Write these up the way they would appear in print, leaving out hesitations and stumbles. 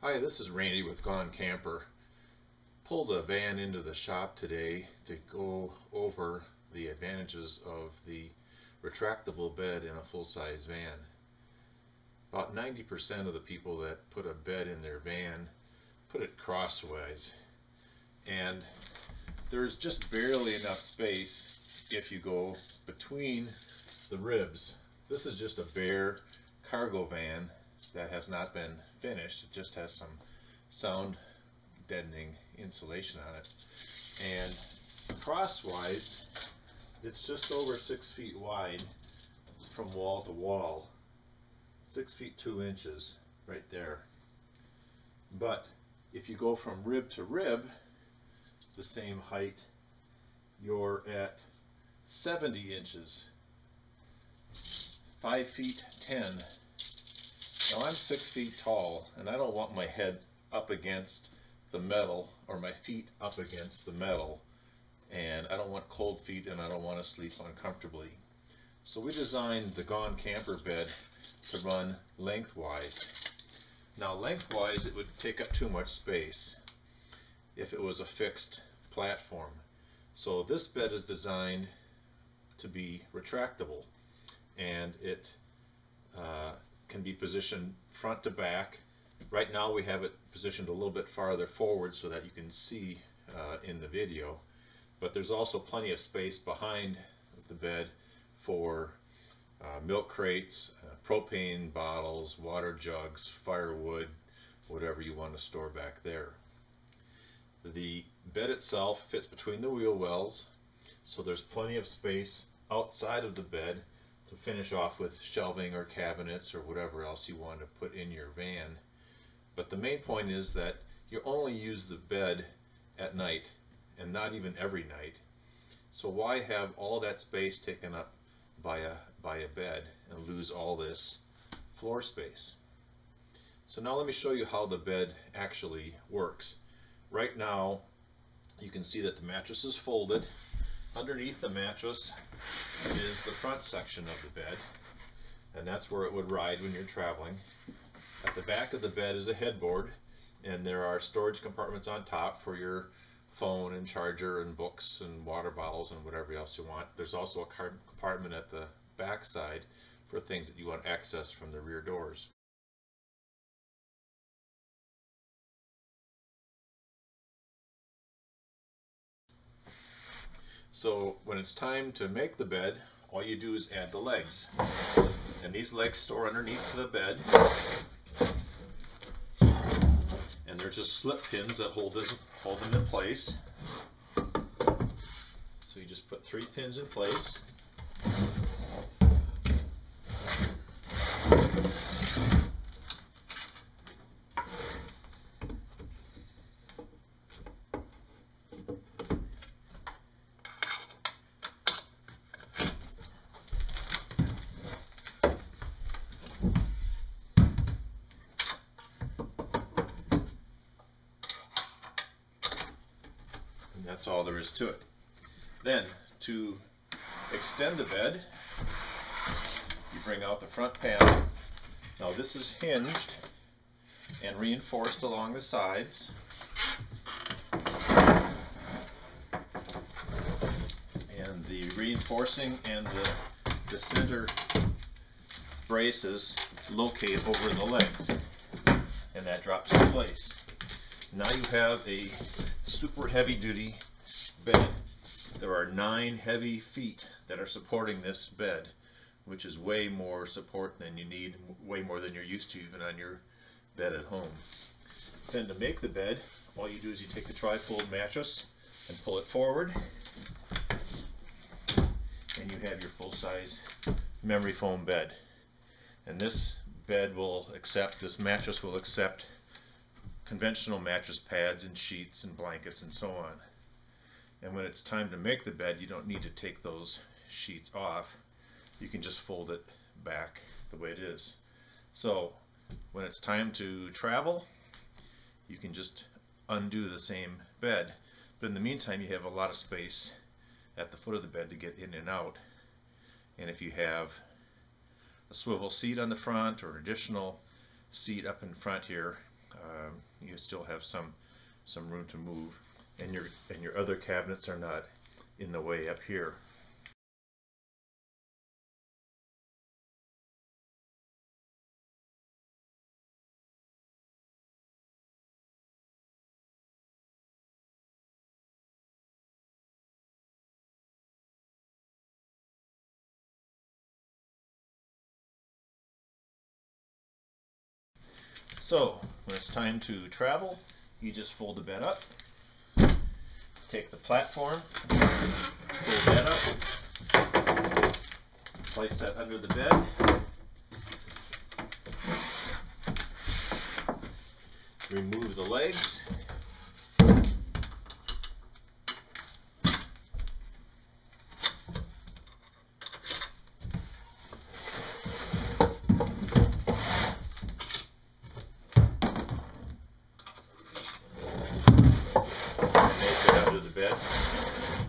Hi, this is Randy with GoneCamper. Pulled a van into the shop today to go over the advantages of the retractable bed in a full-size van. About 90% of the people that put a bed in their van put it crosswise, and there's just barely enough space if you go between the ribs. This is just a bare cargo van that has not been finished. It just has some sound deadening insulation on it, and crosswise it's just over 6 feet wide from wall to wall, 6 feet 2 inches right there. But if you go from rib to rib the same height, you're at 70 inches, 5 feet 10. Now I'm 6 feet tall, and I don't want my head up against the metal or my feet up against the metal, and I don't want cold feet, and I don't want to sleep uncomfortably. So we designed the GoneCamper bed to run lengthwise. Now lengthwise it would take up too much space if it was a fixed platform. So this bed is designed to be retractable, and it can be positioned front to back. Right now we have it positioned a little bit farther forward so that you can see in the video, but there's also plenty of space behind the bed for milk crates, propane bottles, water jugs, firewood, whatever you want to store back there. The bed itself fits between the wheel wells, so there's plenty of space outside of the bed to finish off with shelving or cabinets or whatever else you want to put in your van. But the main point is that you only use the bed at night, and not even every night. So why have all that space taken up by a bed and lose all this floor space? So now let me show you how the bed actually works. Right now you can see that the mattress is folded. Underneath the mattress is the front section of the bed, and that's where it would ride when you're traveling. At the back of the bed is a headboard, and there are storage compartments on top for your phone and charger and books and water bottles and whatever else you want. There's also a compartment at the back side for things that you want access from the rear doors. So when it's time to make the bed, all you do is add the legs, and these legs store underneath the bed, and there's just slip pins that hold them in place. So you just put 3 pins in place. That's all there is to it. Then, to extend the bed, you bring out the front panel. Now this is hinged and reinforced along the sides. And the reinforcing and the center braces locate over the legs, and that drops in place. Now you have a super heavy duty bed. There are 9 heavy feet that are supporting this bed, which is way more support than you need, way more than you're used to even on your bed at home. Then to make the bed, all you do is you take the tri-fold mattress and pull it forward, and you have your full-size memory foam bed. And this bed will accept, this mattress will accept conventional mattress pads and sheets and blankets and so on. And when it's time to make the bed, you don't need to take those sheets off. You can just fold it back the way it is. So when it's time to travel, you can just undo the same bed. But in the meantime, you have a lot of space at the foot of the bed to get in and out. And if you have a swivel seat on the front or an additional seat up in front here, you still have some room to move, and your other cabinets are not in the way up here. So when it's time to travel, you just fold the bed up, take the platform, fold that up, place that under the bed, remove the legs,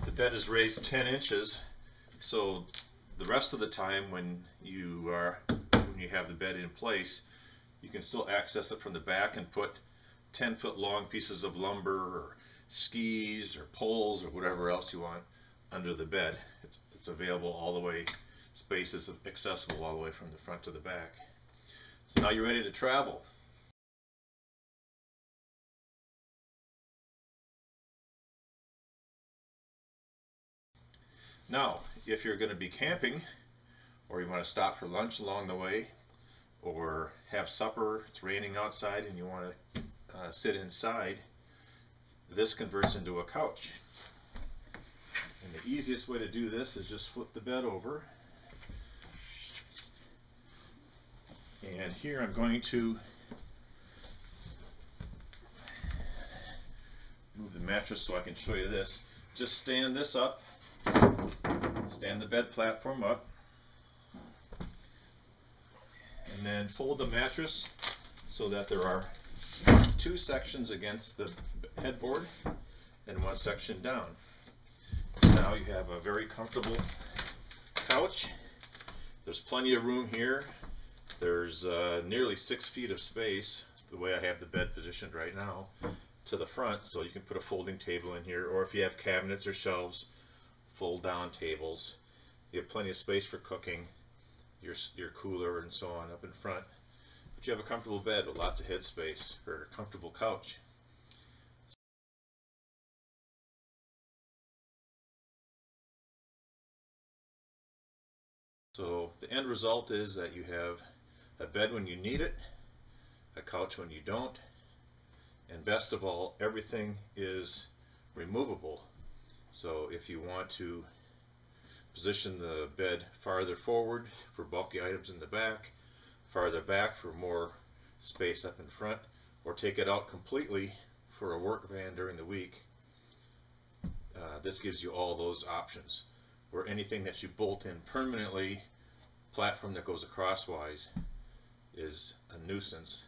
the bed is raised 10 inches, so the rest of the time when you have the bed in place, you can still access it from the back and put 10-foot long pieces of lumber or skis or poles or whatever else you want under the bed. It's available all the way, space is accessible all the way from the front to the back. So now you're ready to travel. Now, if you're going to be camping, or you want to stop for lunch along the way, or have supper, it's raining outside and you want to sit inside, this converts into a couch. And the easiest way to do this is just flip the bed over. And here I'm going to move the mattress so I can show you this. Just stand this up. Stand the bed platform up, and then fold the mattress so that there are two sections against the headboard and one section down. Now you have a very comfortable couch. There's plenty of room here. There's nearly 6 feet of space, the way I have the bed positioned right now, to the front, so you can put a folding table in here, or if you have cabinets or shelves, fold down tables. You have plenty of space for cooking, your cooler and so on up in front. But you have a comfortable bed with lots of head space, or a comfortable couch. So the end result is that you have a bed when you need it, a couch when you don't, and best of all, everything is removable. So if you want to position the bed farther forward for bulky items in the back, farther back for more space up in front, or take it out completely for a work van during the week, this gives you all those options. Where anything that you bolt in permanently, platform that goes crosswise, is a nuisance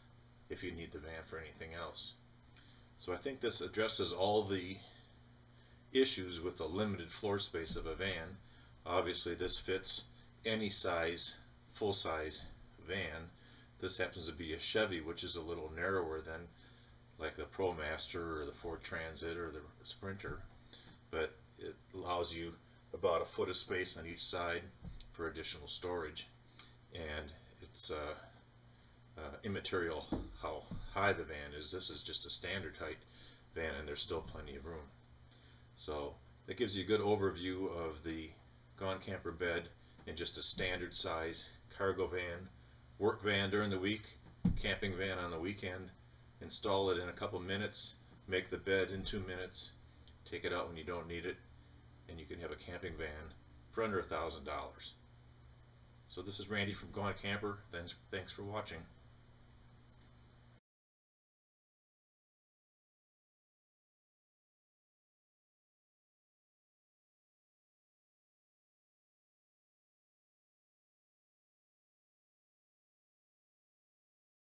if you need the van for anything else. So I think this addresses all the issues with the limited floor space of a van. Obviously this fits any size, full-size van. This happens to be a Chevy, which is a little narrower than like the ProMaster or the Ford Transit or the Sprinter, but it allows you about a foot of space on each side for additional storage, and it's immaterial how high the van is. This is just a standard height van and there's still plenty of room. So that gives you a good overview of the GoneCamper bed in just a standard size cargo van, work van during the week, camping van on the weekend. Install it in a couple minutes, make the bed in 2 minutes, take it out when you don't need it, and you can have a camping van for under $1,000. So this is Randy from GoneCamper. Thanks for watching.